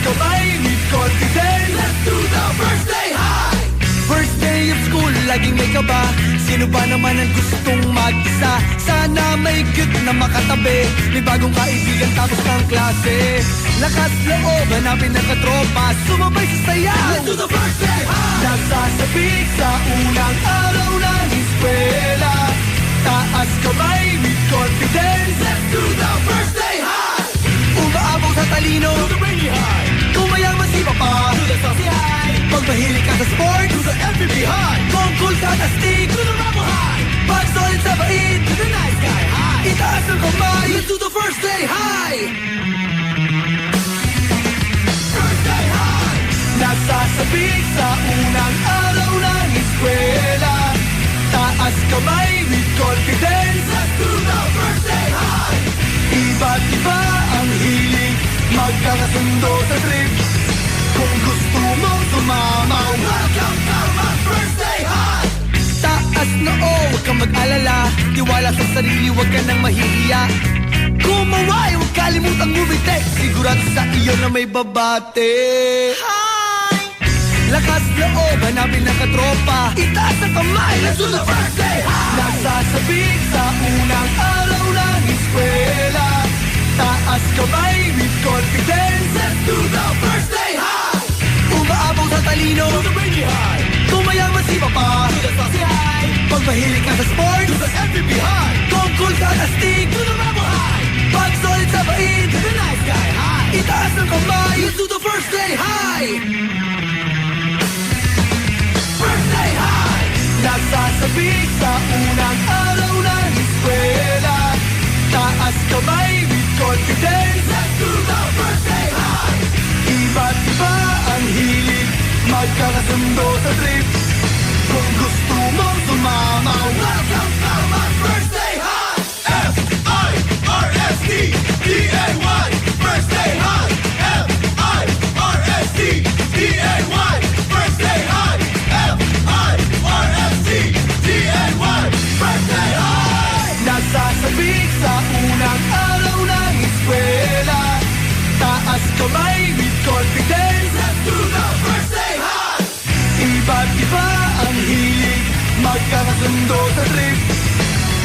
kamay with confidence. Let's do the first day high. First day of school, laging may kaba. Sino ba naman ang gustong mag-isa? Sana may cute na makatabi. May bagong kaibigan tapos ng klase. Lakas loob, hanapin ng katropa. Sumabay sa saya. Let's do the first day high. Nasasabik sa unang araw ng eskwela. Taas kamay with confidence. Let's do the first day high. Umaabaw sa talino, do the rainy high. Kung mayaman si papa, do the saucy high. Pag mahilig ka sa sport, do the MVP high. Kung cool ka na stick, do the rebel high. Pag solid sa bait, do the nice guy high. Itaas ang kamay, let's do the first day high. First day high. Nasasabik sa unang araw ng eskwela. Taas kamay with confidence. Let's do the first day high. Iba't iba ang hilig, magkakasundo sa trip. Kung gusto mong sumama, welcome to my first day high. Taas na huwag kang mag-alala. Tiwala sa sarili, huwag ka nang mahihiya. Kumaway, huwag kalimutang ngumiti. Sigurado sa iyo na may babate. Hi! Lakas loob, hanapin ng katropa. Itaas ang kamay, let's do the first day high. Nasasabik sa unang araw ng eskwela. Taas kamay with confidence. Let's do the first day high. Umaabaw sa talino, do the rainy high. Kung mayaman si papa, do the saucy high. Pag mahilig ka sa sport, do the MVP high. Kung cool ka na stick, do the rebel high. Pag solid sa bait, do the nice guy high. Itaas ang kamay, let's do the first day high. First day high. Nasasabik sa unang araw ng eskwela. Taas kamay with confidence. Let's do the first day high. Iba't iba ang hilig, magkakasundo sa trip. Kung gusto mong sumama, welcome to my first day high. F-I-R-S-T-D-A-Y. First day high. F-I-R-S-T-D-A-Y. First day high. F-I-R-S-T-D-A-Y. First day high. Nasasabik sa unang araw ng eskwela. Taas kamay with confidence. Let's do the first day high. Iba't iba ang hilig, magkakasundo sa trip.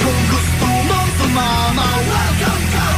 Kung gusto mong sumama, welcome to